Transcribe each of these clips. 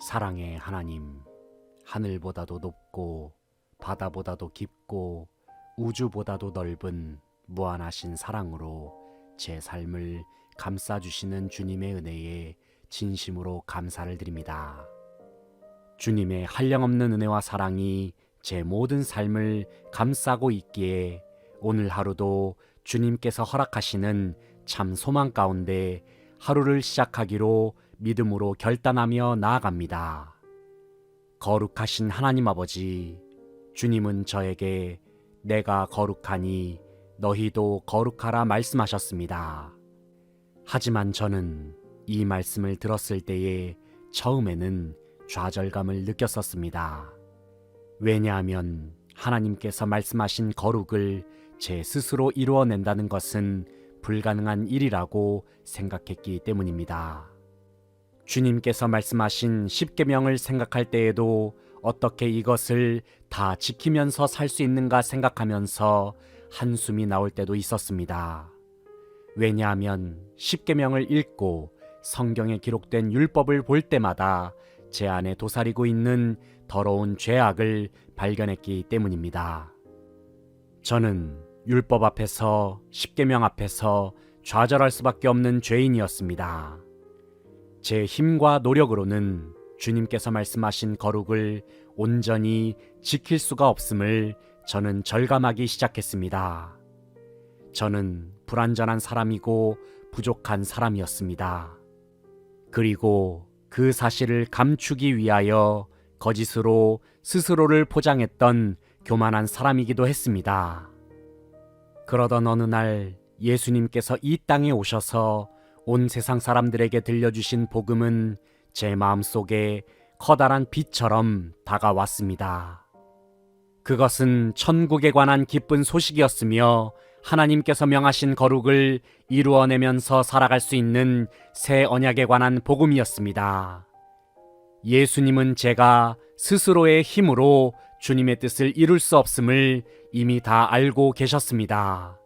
사랑의 하나님, 하늘보다도 높고 바다보다도 깊고 우주보다도 넓은 무한하신 사랑으로 제 삶을 감싸주시는 주님의 은혜에 진심으로 감사를 드립니다. 주님의 한량없는 은혜와 사랑이 제 모든 삶을 감싸고 있기에 오늘 하루도 주님께서 허락하시는 참 소망 가운데 하루를 시작하기로 믿음으로 결단하며 나아갑니다. 거룩하신 하나님 아버지, 주님은 저에게 내가 거룩하니 너희도 거룩하라 말씀하셨습니다. 하지만 저는 이 말씀을 들었을 때에 처음에는 좌절감을 느꼈었습니다. 왜냐하면 하나님께서 말씀하신 거룩을 제 스스로 이루어낸다는 것은 불가능한 일이라고 생각했기 때문입니다. 주님께서 말씀하신 십계명을 생각할 때에도 어떻게 이것을 다 지키면서 살 수 있는가 생각하면서 한숨이 나올 때도 있었습니다. 왜냐하면 십계명을 읽고 성경에 기록된 율법을 볼 때마다 제 안에 도사리고 있는 더러운 죄악을 발견했기 때문입니다. 저는 율법 앞에서 십계명 앞에서 좌절할 수밖에 없는 죄인이었습니다. 제 힘과 노력으로는 주님께서 말씀하신 거룩을 온전히 지킬 수가 없음을 저는 절감하기 시작했습니다. 저는 불완전한 사람이고 부족한 사람이었습니다. 그리고 그 사실을 감추기 위하여 거짓으로 스스로를 포장했던 교만한 사람이기도 했습니다. 그러던 어느 날 예수님께서 이 땅에 오셔서 온 세상 사람들에게 들려주신 복음은 제 마음속에 커다란 빛처럼 다가왔습니다. 그것은 천국에 관한 기쁜 소식이었으며 하나님께서 명하신 거룩을 이루어내면서 살아갈 수 있는 새 언약에 관한 복음이었습니다. 예수님은 제가 스스로의 힘으로 주님의 뜻을 이룰 수 없음을 이미 다 알고 계셨습니다.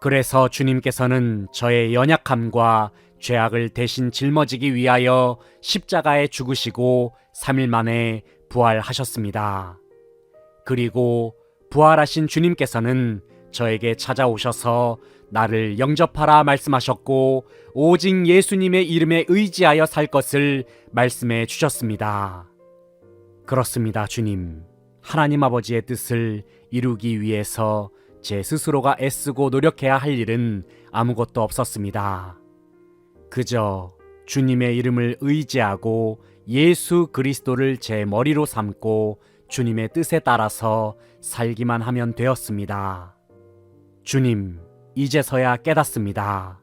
그래서 주님께서는 저의 연약함과 죄악을 대신 짊어지기 위하여 십자가에 죽으시고 3일 만에 부활하셨습니다. 그리고 부활하신 주님께서는 저에게 찾아오셔서 나를 영접하라 말씀하셨고 오직 예수님의 이름에 의지하여 살 것을 말씀해 주셨습니다. 그렇습니다, 주님. 하나님 아버지의 뜻을 이루기 위해서 제 스스로가 애쓰고 노력해야 할 일은 아무것도 없었습니다. 그저 주님의 이름을 의지하고 예수 그리스도를 제 머리로 삼고 주님의 뜻에 따라서 살기만 하면 되었습니다. 주님, 이제서야 깨닫습니다.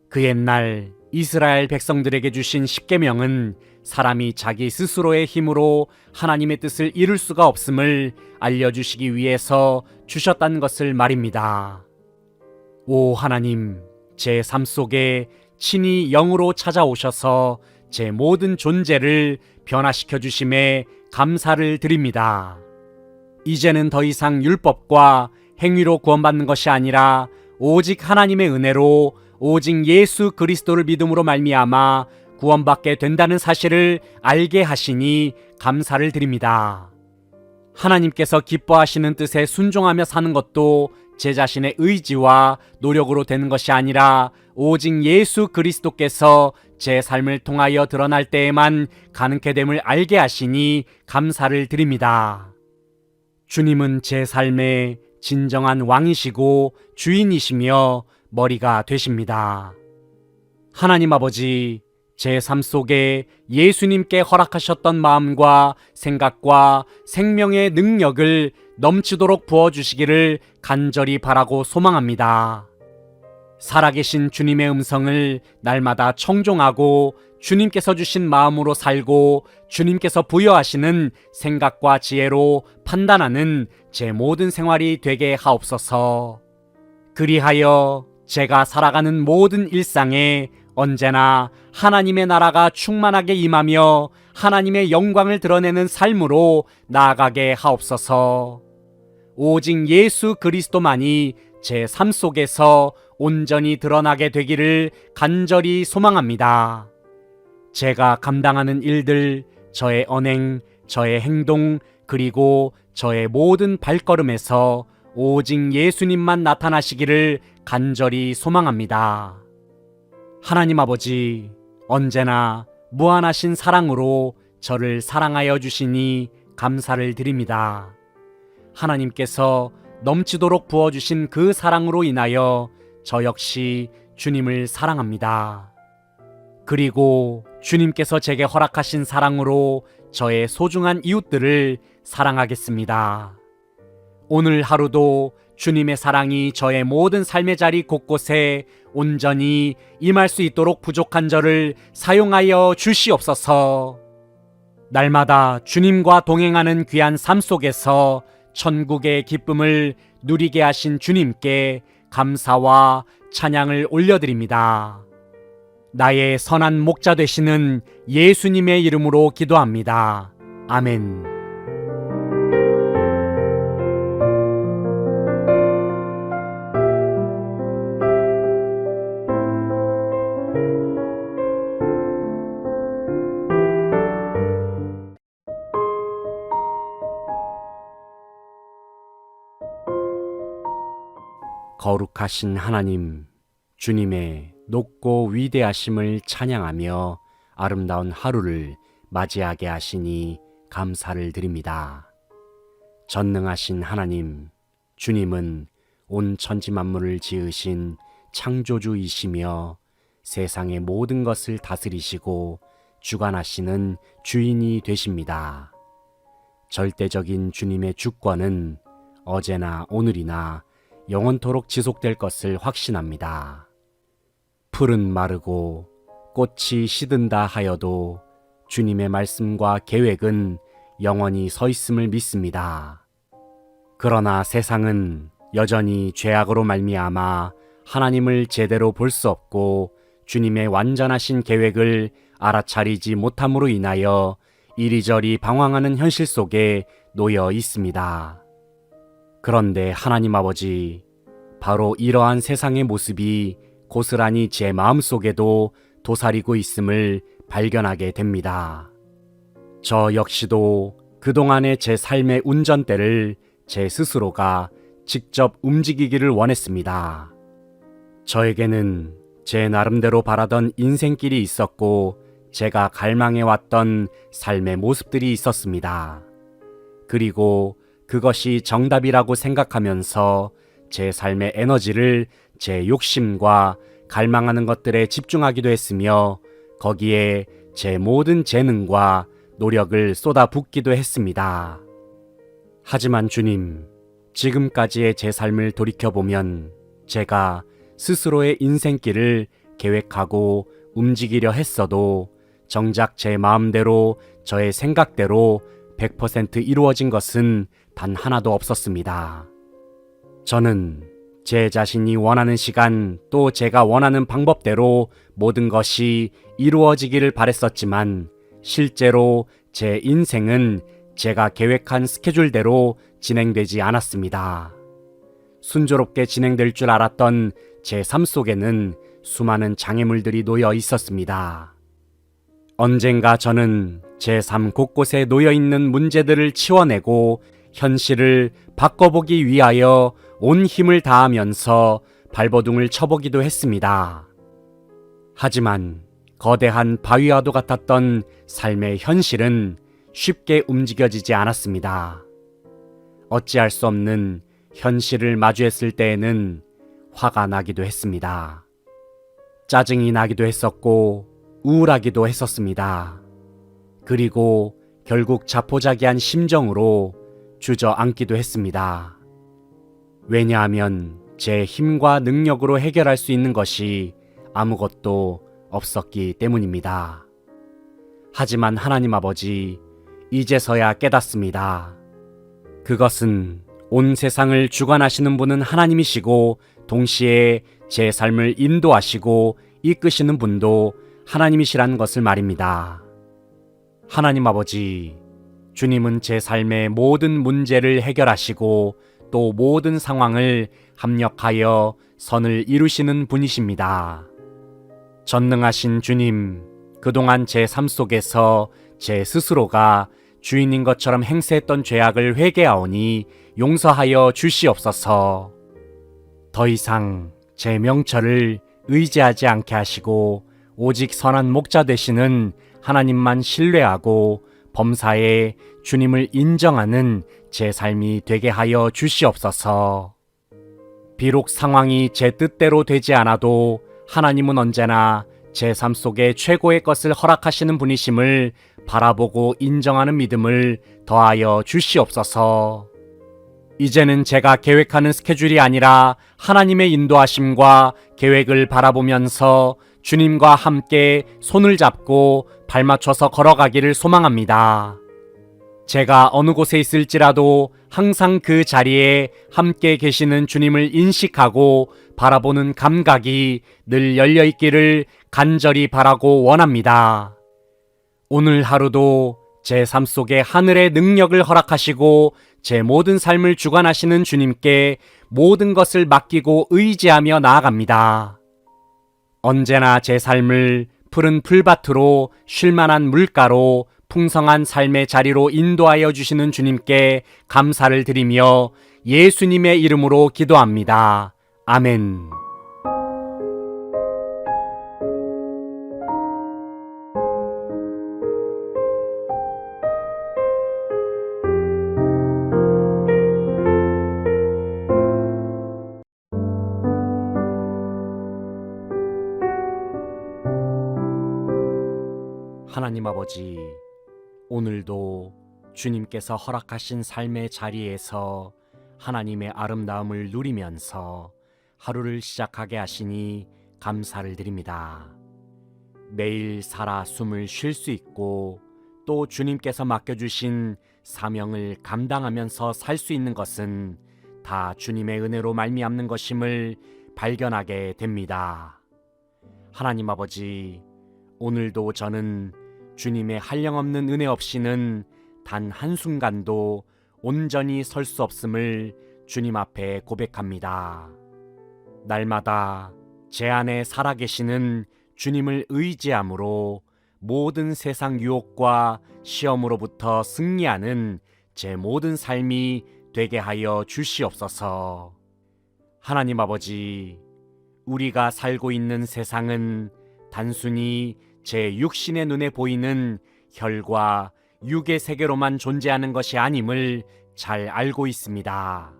그 옛날 이스라엘 백성들에게 주신 십계명은 사람이 자기 스스로의 힘으로 하나님의 뜻을 이룰 수가 없음을 알려주시기 위해서 주셨다는 것을 말입니다. 오 하나님, 제 삶 속에 친히 영으로 찾아오셔서 제 모든 존재를 변화시켜 주심에 감사를 드립니다. 이제는 더 이상 율법과 행위로 구원받는 것이 아니라 오직 하나님의 은혜로 오직 예수 그리스도를 믿음으로 말미암아 구원받게 된다는 사실을 알게 하시니 감사를 드립니다. 하나님께서 기뻐하시는 뜻에 순종하며 사는 것도 제 자신의 의지와 노력으로 되는 것이 아니라 오직 예수 그리스도께서 제 삶을 통하여 드러날 때에만 가능케 됨을 알게 하시니 감사를 드립니다. 주님은 제 삶의 진정한 왕이시고 주인이시며 머리가 되십니다. 하나님 아버지, 제 삶 속에 예수님께 허락하셨던 마음과 생각과 생명의 능력을 넘치도록 부어주시기를 간절히 바라고 소망합니다. 살아계신 주님의 음성을 날마다 청종하고 주님께서 주신 마음으로 살고 주님께서 부여하시는 생각과 지혜로 판단하는 제 모든 생활이 되게 하옵소서. 그리하여 제가 살아가는 모든 일상에 언제나 하나님의 나라가 충만하게 임하며 하나님의 영광을 드러내는 삶으로 나아가게 하옵소서. 오직 예수 그리스도만이 제 삶 속에서 온전히 드러나게 되기를 간절히 소망합니다. 제가 감당하는 일들, 저의 언행, 저의 행동, 그리고 저의 모든 발걸음에서 오직 예수님만 나타나시기를 간절히 소망합니다. 하나님 아버지, 언제나 무한하신 사랑으로 저를 사랑하여 주시니 감사를 드립니다. 하나님께서 넘치도록 부어주신 그 사랑으로 인하여 저 역시 주님을 사랑합니다. 그리고 주님께서 제게 허락하신 사랑으로 저의 소중한 이웃들을 사랑하겠습니다. 오늘 하루도 주님의 사랑이 저의 모든 삶의 자리 곳곳에 온전히 임할 수 있도록 부족한 저를 사용하여 주시옵소서. 날마다 주님과 동행하는 귀한 삶 속에서 천국의 기쁨을 누리게 하신 주님께 감사와 찬양을 올려드립니다. 나의 선한 목자 되시는 예수님의 이름으로 기도합니다. 아멘. 거룩하신 하나님, 주님의 높고 위대하심을 찬양하며 아름다운 하루를 맞이하게 하시니 감사를 드립니다. 전능하신 하나님, 주님은 온 천지 만물을 지으신 창조주이시며 세상의 모든 것을 다스리시고 주관하시는 주인이 되십니다. 절대적인 주님의 주권은 어제나 오늘이나 영원토록 지속될 것을 확신합니다. 풀은 마르고 꽃이 시든다 하여도 주님의 말씀과 계획은 영원히 서 있음을 믿습니다. 그러나 세상은 여전히 죄악으로 말미암아 하나님을 제대로 볼 수 없고 주님의 완전하신 계획을 알아차리지 못함으로 인하여 이리저리 방황하는 현실 속에 놓여 있습니다. 그런데 하나님 아버지, 바로 이러한 세상의 모습이 고스란히 제 마음속에도 도사리고 있음을 발견하게 됩니다. 저 역시도 그동안의 제 삶의 운전대를 제 스스로가 직접 움직이기를 원했습니다. 저에게는 제 나름대로 바라던 인생길이 있었고 제가 갈망해왔던 삶의 모습들이 있었습니다. 그리고 그것이 정답이라고 생각하면서 제 삶의 에너지를 제 욕심과 갈망하는 것들에 집중하기도 했으며 거기에 제 모든 재능과 노력을 쏟아붓기도 했습니다. 하지만 주님, 지금까지의 제 삶을 돌이켜보면 제가 스스로의 인생길을 계획하고 움직이려 했어도 정작 제 마음대로 저의 생각대로 100% 이루어진 것은 단 하나도 없었습니다. 저는 제 자신이 원하는 시간 또 제가 원하는 방법대로 모든 것이 이루어지기를 바랬었지만 실제로 제 인생은 제가 계획한 스케줄대로 진행되지 않았습니다. 순조롭게 진행될 줄 알았던 제 삶 속에는 수많은 장애물들이 놓여 있었습니다. 언젠가 저는 제 삶 곳곳에 놓여 있는 문제들을 치워내고 현실을 바꿔보기 위하여 온 힘을 다하면서 발버둥을 쳐보기도 했습니다. 하지만 거대한 바위와도 같았던 삶의 현실은 쉽게 움직여지지 않았습니다. 어찌할 수 없는 현실을 마주했을 때에는 화가 나기도 했습니다. 짜증이 나기도 했었고 우울하기도 했었습니다. 그리고 결국 자포자기한 심정으로 주저앉기도 했습니다. 왜냐하면 제 힘과 능력으로 해결할 수 있는 것이 아무것도 없었기 때문입니다. 하지만 하나님 아버지, 이제서야 깨닫습니다. 그것은 온 세상을 주관하시는 분은 하나님이시고 동시에 제 삶을 인도하시고 이끄시는 분도 하나님이시라는 것을 말입니다. 하나님 아버지, 주님은 제 삶의 모든 문제를 해결하시고 또 모든 상황을 합력하여 선을 이루시는 분이십니다. 전능하신 주님, 그동안 제 삶 속에서 제 스스로가 주인인 것처럼 행세했던 죄악을 회개하오니 용서하여 주시옵소서. 더 이상 제 명철을 의지하지 않게 하시고 오직 선한 목자 되시는 하나님만 신뢰하고 범사에 주님을 인정하는 제 삶이 되게 하여 주시옵소서. 비록 상황이 제 뜻대로 되지 않아도 하나님은 언제나 제 삶 속에 최고의 것을 허락하시는 분이심을 바라보고 인정하는 믿음을 더하여 주시옵소서. 이제는 제가 계획하는 스케줄이 아니라 하나님의 인도하심과 계획을 바라보면서 주님과 함께 손을 잡고 발맞춰서 걸어가기를 소망합니다. 제가 어느 곳에 있을지라도 항상 그 자리에 함께 계시는 주님을 인식하고 바라보는 감각이 늘 열려있기를 간절히 바라고 원합니다. 오늘 하루도 제 삶 속에 하늘의 능력을 허락하시고 제 모든 삶을 주관하시는 주님께 모든 것을 맡기고 의지하며 나아갑니다. 언제나 제 삶을 푸른 풀밭으로 쉴만한 물가로 풍성한 삶의 자리로 인도하여 주시는 주님께 감사를 드리며 예수님의 이름으로 기도합니다. 아멘. 하나님 아버지, 오늘도 주님께서 허락하신 삶의 자리에서 하나님의 아름다움을 누리면서 하루를 시작하게 하시니 감사를 드립니다. 매일 살아 숨을 쉴 수 있고 또 주님께서 맡겨주신 사명을 감당하면서 살 수 있는 것은 다 주님의 은혜로 말미암는 것임을 발견하게 됩니다. 하나님 아버지, 오늘도 저는 주님의 한량없는 은혜 없이는 단 한순간도 온전히 설 수 없음을 주님 앞에 고백합니다. 날마다 제 안에 살아계시는 주님을 의지함으로 모든 세상 유혹과 시험으로부터 승리하는 제 모든 삶이 되게 하여 주시옵소서. 하나님 아버지, 우리가 살고 있는 세상은 단순히 제 육신의 눈에 보이는 혈과 육의 세계로만 존재하는 것이 아님을 잘 알고 있습니다.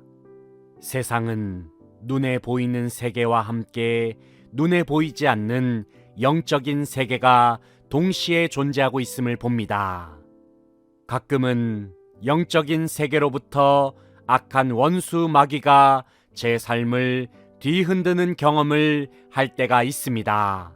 세상은 눈에 보이는 세계와 함께 눈에 보이지 않는 영적인 세계가 동시에 존재하고 있음을 봅니다. 가끔은 영적인 세계로부터 악한 원수 마귀가 제 삶을 뒤흔드는 경험을 할 때가 있습니다.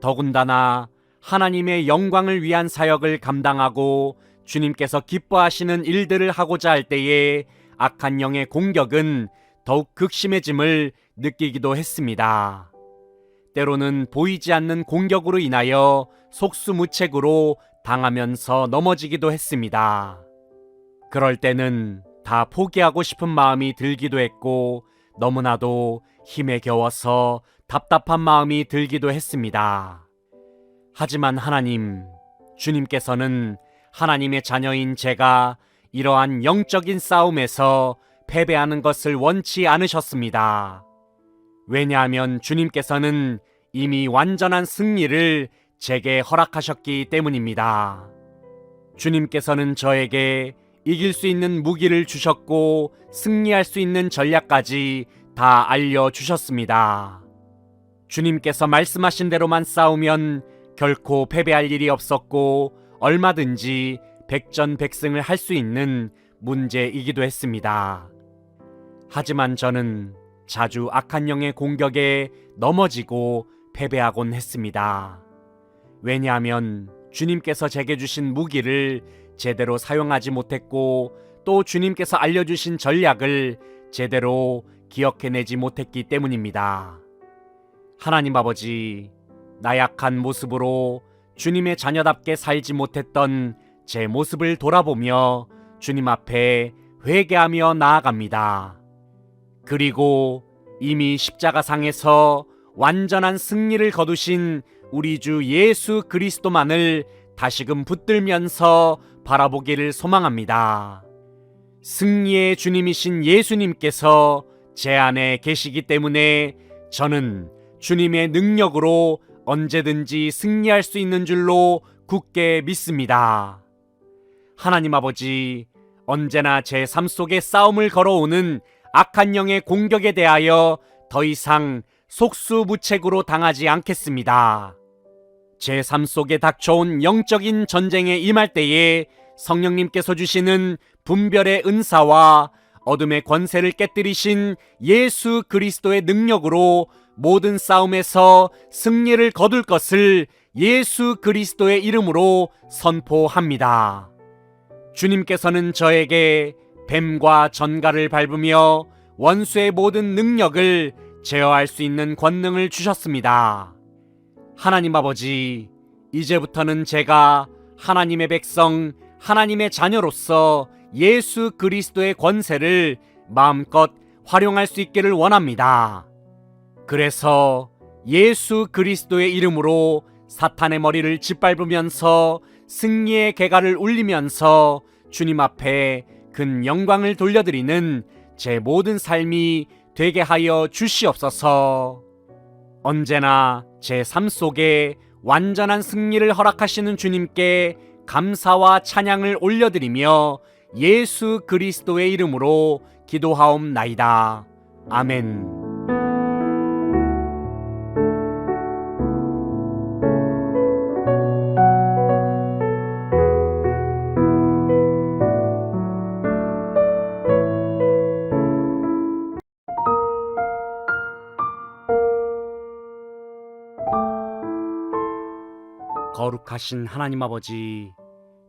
더군다나 하나님의 영광을 위한 사역을 감당하고 주님께서 기뻐하시는 일들을 하고자 할 때에 악한 영의 공격은 더욱 극심해짐을 느끼기도 했습니다. 때로는 보이지 않는 공격으로 인하여 속수무책으로 당하면서 넘어지기도 했습니다. 그럴 때는 다 포기하고 싶은 마음이 들기도 했고 너무나도 힘에 겨워서 답답한 마음이 들기도 했습니다. 하지만 하나님, 주님께서는 하나님의 자녀인 제가 이러한 영적인 싸움에서 패배하는 것을 원치 않으셨습니다. 왜냐하면 주님께서는 이미 완전한 승리를 제게 허락하셨기 때문입니다. 주님께서는 저에게 이길 수 있는 무기를 주셨고 승리할 수 있는 전략까지 다 알려주셨습니다. 주님께서 말씀하신 대로만 싸우면 결코 패배할 일이 없었고 얼마든지 백전백승을 할 수 있는 문제이기도 했습니다. 하지만 저는 자주 악한 영의 공격에 넘어지고 패배하곤 했습니다. 왜냐하면 주님께서 제게 주신 무기를 제대로 사용하지 못했고 또 주님께서 알려주신 전략을 제대로 기억해내지 못했기 때문입니다. 하나님 아버지, 나약한 모습으로 주님의 자녀답게 살지 못했던 제 모습을 돌아보며 주님 앞에 회개하며 나아갑니다. 그리고 이미 십자가상에서 완전한 승리를 거두신 우리 주 예수 그리스도만을 다시금 붙들면서 바라보기를 소망합니다. 승리의 주님이신 예수님께서 제 안에 계시기 때문에 저는 주님의 능력으로 언제든지 승리할 수 있는 줄로 굳게 믿습니다. 하나님 아버지, 언제나 제 삶 속에 싸움을 걸어오는 악한 영의 공격에 대하여 더 이상 속수무책으로 당하지 않겠습니다. 제 삶 속에 닥쳐온 영적인 전쟁에 임할 때에 성령님께서 주시는 분별의 은사와 어둠의 권세를 깨뜨리신 예수 그리스도의 능력으로 모든 싸움에서 승리를 거둘 것을 예수 그리스도의 이름으로 선포합니다. 주님께서는 저에게 뱀과 전갈을 밟으며 원수의 모든 능력을 제어할 수 있는 권능을 주셨습니다. 하나님 아버지, 이제부터는 제가 하나님의 백성, 하나님의 자녀로서 예수 그리스도의 권세를 마음껏 활용할 수 있기를 원합니다. 그래서 예수 그리스도의 이름으로 사탄의 머리를 짓밟으면서 승리의 개가를 울리면서 주님 앞에 큰 영광을 돌려드리는 제 모든 삶이 되게 하여 주시옵소서. 언제나 제 삶 속에 완전한 승리를 허락하시는 주님께 감사와 찬양을 올려드리며 예수 그리스도의 이름으로 기도하옵나이다. 아멘. 거룩하신 하나님 아버지,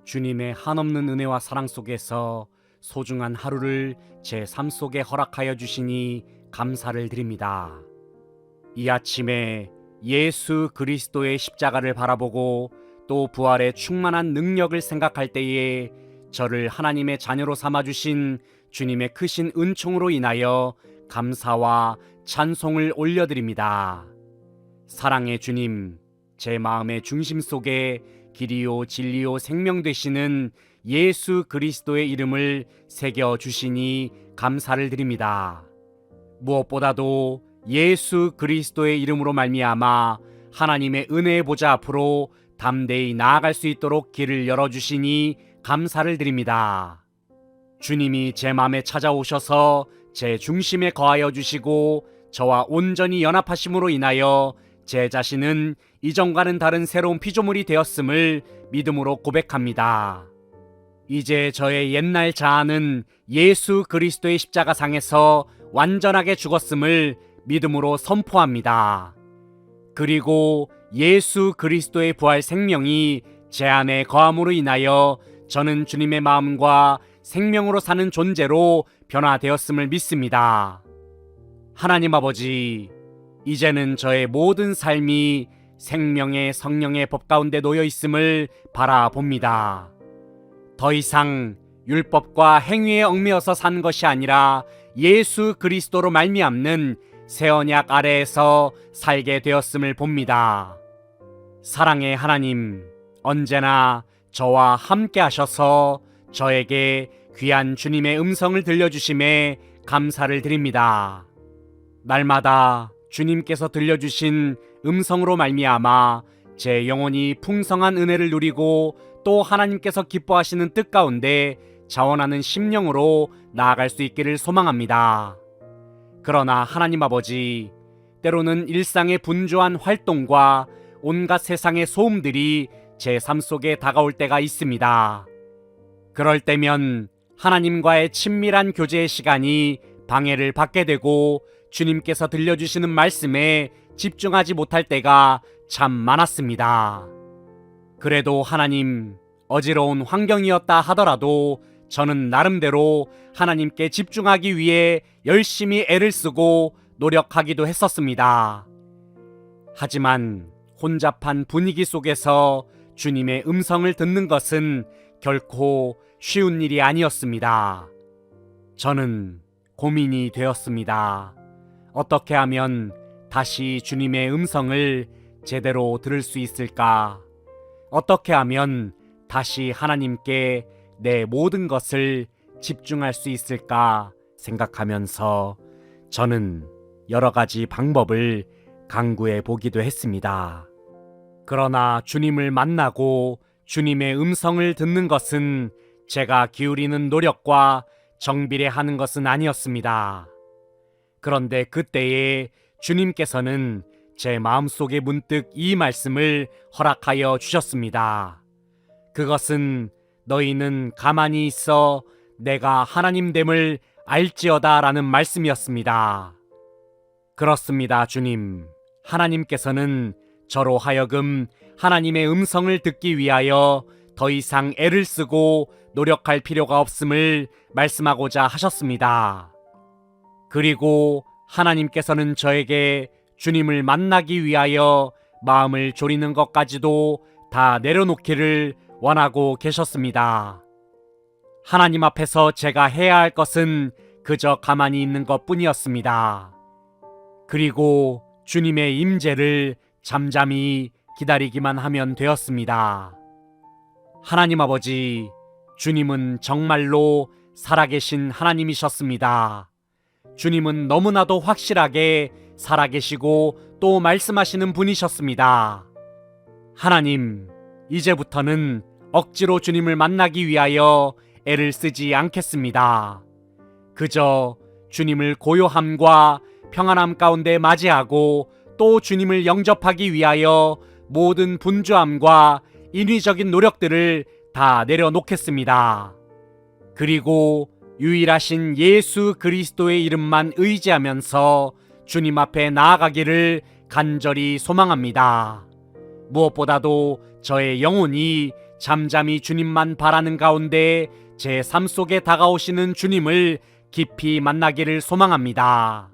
주님의 한없는 은혜와 사랑 속에서 소중한 하루를 제 삶 속에 허락하여 주시니 감사를 드립니다. 이 아침에 예수 그리스도의 십자가를 바라보고 또 부활의 충만한 능력을 생각할 때에 저를 하나님의 자녀로 삼아주신 주님의 크신 은총으로 인하여 감사와 찬송을 올려드립니다. 사랑의 주님, 제 마음의 중심 속에 길이요 진리요 생명 되시는 예수 그리스도의 이름을 새겨 주시니 감사를 드립니다. 무엇보다도 예수 그리스도의 이름으로 말미암아 하나님의 은혜의 보좌 앞으로 담대히 나아갈 수 있도록 길을 열어주시니 감사를 드립니다. 주님이 제 마음에 찾아오셔서 제 중심에 거하여 주시고 저와 온전히 연합하심으로 인하여 제 자신은 이전과는 다른 새로운 피조물이 되었음을 믿음으로 고백합니다. 이제 저의 옛날 자아는 예수 그리스도의 십자가상에서 완전하게 죽었음을 믿음으로 선포합니다. 그리고 예수 그리스도의 부활 생명이 제 안에 거함으로 인하여 저는 주님의 마음과 생명으로 사는 존재로 변화되었음을 믿습니다. 하나님 아버지, 이제는 저의 모든 삶이 생명의 성령의 법 가운데 놓여 있음을 바라봅니다. 더 이상 율법과 행위에 얽매여서 산 것이 아니라 예수 그리스도로 말미암는 새 언약 아래에서 살게 되었음을 봅니다. 사랑의 하나님, 언제나 저와 함께 하셔서 저에게 귀한 주님의 음성을 들려주심에 감사를 드립니다. 날마다 주님께서 들려주신 음성으로 말미암아 제 영혼이 풍성한 은혜를 누리고 또 하나님께서 기뻐하시는 뜻 가운데 자원하는 심령으로 나아갈 수 있기를 소망합니다. 그러나 하나님 아버지, 때로는 일상의 분주한 활동과 온갖 세상의 소음들이 제 삶 속에 다가올 때가 있습니다. 그럴 때면 하나님과의 친밀한 교제의 시간이 방해를 받게 되고 주님께서 들려주시는 말씀에 집중하지 못할 때가 참 많았습니다. 그래도 하나님, 어지러운 환경이었다 하더라도 저는 나름대로 하나님께 집중하기 위해 열심히 애를 쓰고 노력하기도 했었습니다. 하지만 혼잡한 분위기 속에서 주님의 음성을 듣는 것은 결코 쉬운 일이 아니었습니다. 저는 고민이 되었습니다. 어떻게 하면 다시 주님의 음성을 제대로 들을 수 있을까? 어떻게 하면 다시 하나님께 내 모든 것을 집중할 수 있을까 생각하면서 저는 여러 가지 방법을 강구해 보기도 했습니다. 그러나 주님을 만나고 주님의 음성을 듣는 것은 제가 기울이는 노력과 정비례하는 것은 아니었습니다. 그런데 그때에 주님께서는 제 마음속에 문득 이 말씀을 허락하여 주셨습니다. 그것은 너희는 가만히 있어 내가 하나님됨을 알지어다 라는 말씀이었습니다. 그렇습니다, 주님. 하나님께서는 저로 하여금 하나님의 음성을 듣기 위하여 더 이상 애를 쓰고 노력할 필요가 없음을 말씀하고자 하셨습니다. 그리고 하나님께서는 저에게 주님을 만나기 위하여 마음을 졸이는 것까지도 다 내려놓기를 원하고 계셨습니다. 하나님 앞에서 제가 해야 할 것은 그저 가만히 있는 것뿐이었습니다. 그리고 주님의 임재를 잠잠히 기다리기만 하면 되었습니다. 하나님 아버지, 주님은 정말로 살아계신 하나님이셨습니다. 주님은 너무나도 확실하게 살아계시고 또 말씀하시는 분이셨습니다. 하나님, 이제부터는 억지로 주님을 만나기 위하여 애를 쓰지 않겠습니다. 그저 주님을 고요함과 평안함 가운데 맞이하고 또 주님을 영접하기 위하여 모든 분주함과 인위적인 노력들을 다 내려놓겠습니다. 그리고 유일하신 예수 그리스도의 이름만 의지하면서 주님 앞에 나아가기를 간절히 소망합니다. 무엇보다도 저의 영혼이 잠잠히 주님만 바라는 가운데 제 삶 속에 다가오시는 주님을 깊이 만나기를 소망합니다.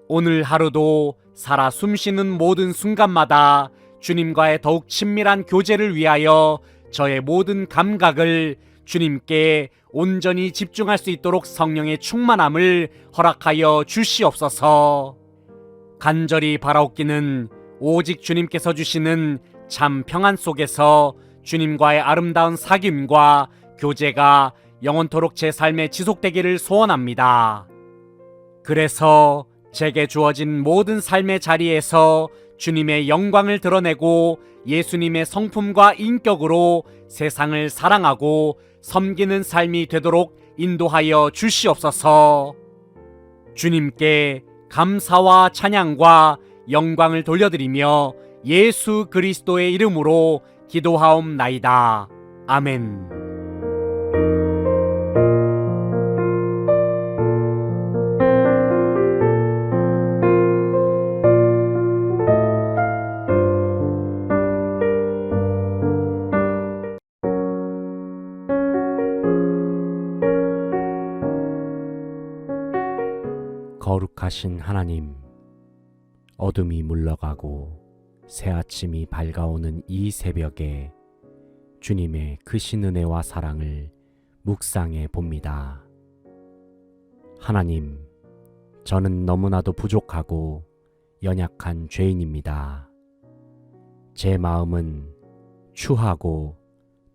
오늘 하루도 살아 숨쉬는 모든 순간마다 주님과의 더욱 친밀한 교제를 위하여 저의 모든 감각을 주님께 온전히 집중할 수 있도록 성령의 충만함을 허락하여 주시옵소서. 간절히 바라옵기는 오직 주님께서 주시는 참 평안 속에서 주님과의 아름다운 사귐과 교제가 영원토록 제 삶에 지속되기를 소원합니다. 그래서 제게 주어진 모든 삶의 자리에서 주님의 영광을 드러내고 예수님의 성품과 인격으로 세상을 사랑하고 섬기는 삶이 되도록 인도하여 주시옵소서. 주님께 감사와 찬양과 영광을 돌려드리며 예수 그리스도의 이름으로 기도하옵나이다. 아멘. 거룩하신 하나님, 어둠이 물러가고 새아침이 밝아오는 이 새벽에 주님의 크신 은혜와 사랑을 묵상해 봅니다. 하나님, 저는 너무나도 부족하고 연약한 죄인입니다. 제 마음은 추하고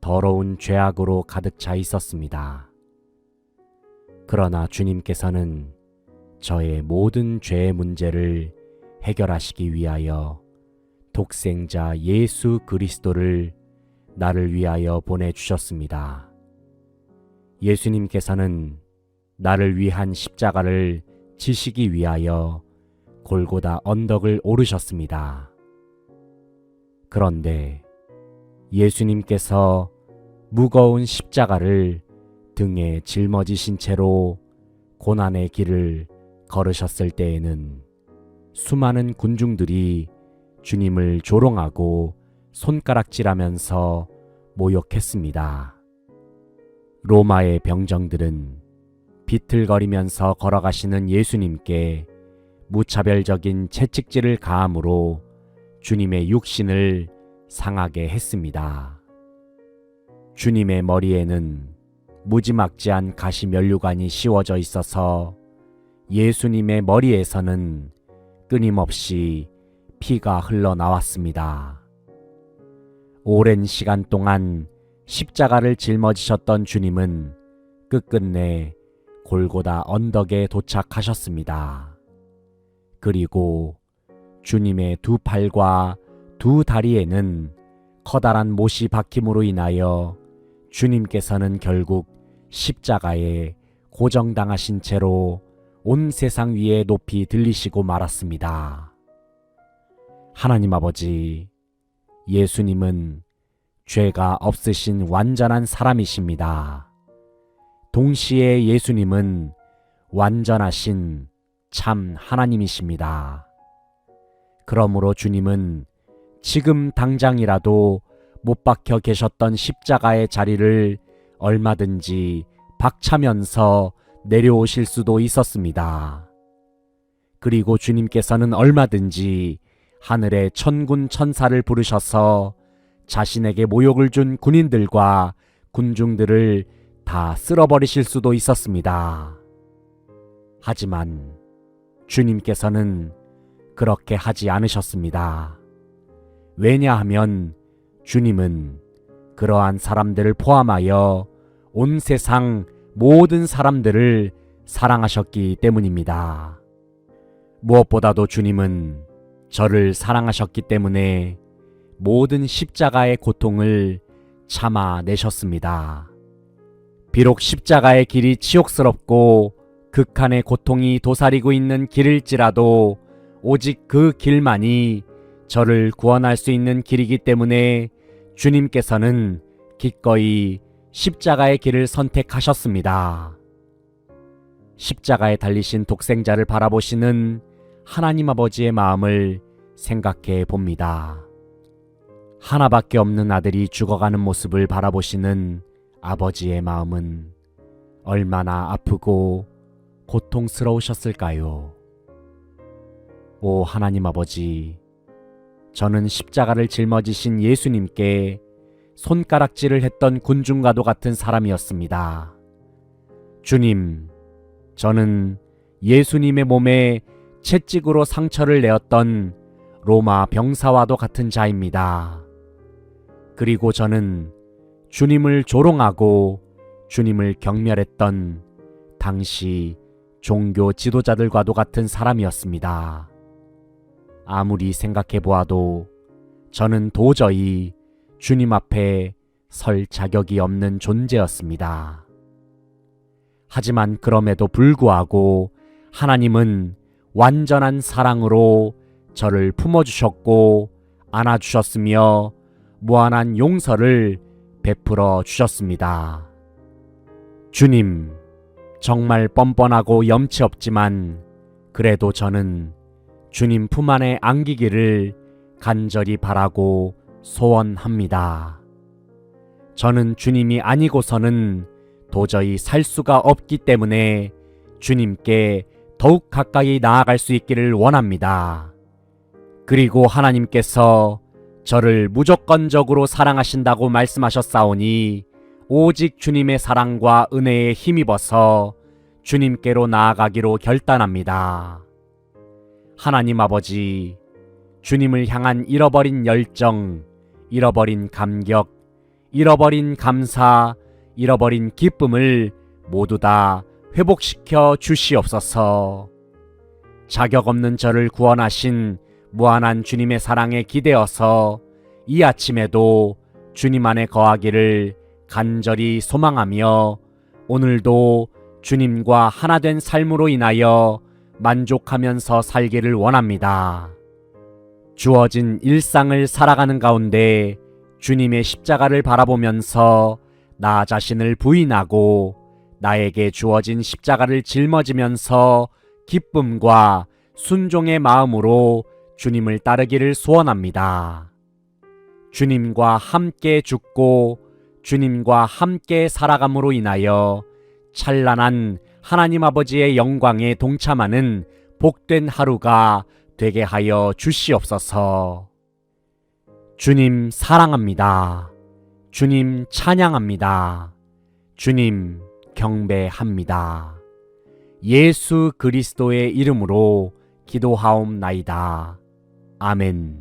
더러운 죄악으로 가득 차 있었습니다. 그러나 주님께서는 저의 모든 죄의 문제를 해결하시기 위하여 독생자 예수 그리스도를 나를 위하여 보내주셨습니다. 예수님께서는 나를 위한 십자가를 지시기 위하여 골고다 언덕을 오르셨습니다. 그런데 예수님께서 무거운 십자가를 등에 짊어지신 채로 고난의 길을 걸으셨을 때에는 수많은 군중들이 주님을 조롱하고 손가락질하면서 모욕했습니다. 로마의 병정들은 비틀거리면서 걸어가시는 예수님께 무차별적인 채찍질을 가함으로 주님의 육신을 상하게 했습니다. 주님의 머리에는 무지막지한 가시면류관이 씌워져 있어서 예수님의 머리에서는 끊임없이 피가 흘러나왔습니다. 오랜 시간 동안 십자가를 짊어지셨던 주님은 끝끝내 골고다 언덕에 도착하셨습니다. 그리고 주님의 두 팔과 두 다리에는 커다란 못이 박힘으로 인하여 주님께서는 결국 십자가에 고정당하신 채로 온 세상 위에 높이 들리시고 말았습니다. 하나님 아버지, 예수님은 죄가 없으신 완전한 사람이십니다. 동시에 예수님은 완전하신 참 하나님이십니다. 그러므로 주님은 지금 당장이라도 못 박혀 계셨던 십자가의 자리를 얼마든지 박차면서 내려오실 수도 있었습니다. 그리고 주님께서는 얼마든지 하늘의 천군 천사를 부르셔서 자신에게 모욕을 준 군인들과 군중들을 다 쓸어버리실 수도 있었습니다. 하지만 주님께서는 그렇게 하지 않으셨습니다. 왜냐하면 주님은 그러한 사람들을 포함하여 온 세상 모든 사람들을 사랑하셨기 때문입니다. 무엇보다도 주님은 저를 사랑하셨기 때문에 모든 십자가의 고통을 참아내셨습니다. 비록 십자가의 길이 치욕스럽고 극한의 고통이 도사리고 있는 길일지라도 오직 그 길만이 저를 구원할 수 있는 길이기 때문에 주님께서는 기꺼이 십자가의 길을 선택하셨습니다. 십자가에 달리신 독생자를 바라보시는 하나님 아버지의 마음을 생각해 봅니다. 하나밖에 없는 아들이 죽어가는 모습을 바라보시는 아버지의 마음은 얼마나 아프고 고통스러우셨을까요? 오 하나님 아버지, 저는 십자가를 짊어지신 예수님께 손가락질을 했던 군중과도 같은 사람이었습니다. 주님, 저는 예수님의 몸에 채찍으로 상처를 내었던 로마 병사와도 같은 자입니다. 그리고 저는 주님을 조롱하고 주님을 경멸했던 당시 종교 지도자들과도 같은 사람이었습니다. 아무리 생각해 보아도 저는 도저히 주님 앞에 설 자격이 없는 존재였습니다. 하지만 그럼에도 불구하고 하나님은 완전한 사랑으로 저를 품어주셨고 안아주셨으며 무한한 용서를 베풀어 주셨습니다. 주님, 정말 뻔뻔하고 염치 없지만 그래도 저는 주님 품 안에 안기기를 간절히 바라고 소원합니다. 저는 주님이 아니고서는 도저히 살 수가 없기 때문에 주님께 더욱 가까이 나아갈 수 있기를 원합니다. 그리고 하나님께서 저를 무조건적으로 사랑하신다고 말씀하셨사오니 오직 주님의 사랑과 은혜에 힘입어서 주님께로 나아가기로 결단합니다. 하나님 아버지, 주님을 향한 잃어버린 열정, 잃어버린 감격, 잃어버린 감사, 잃어버린 기쁨을 모두 다 회복시켜 주시옵소서. 자격 없는 저를 구원하신 무한한 주님의 사랑에 기대어서 이 아침에도 주님 안에 거하기를 간절히 소망하며 오늘도 주님과 하나 된 삶으로 인하여 만족하면서 살기를 원합니다. 주어진 일상을 살아가는 가운데 주님의 십자가를 바라보면서 나 자신을 부인하고 나에게 주어진 십자가를 짊어지면서 기쁨과 순종의 마음으로 주님을 따르기를 소원합니다. 주님과 함께 죽고 주님과 함께 살아감으로 인하여 찬란한 하나님 아버지의 영광에 동참하는 복된 하루가 되게 하여 주시옵소서. 주님 사랑합니다. 주님 찬양합니다. 주님 경배합니다. 예수 그리스도의 이름으로 기도하옵나이다. 아멘.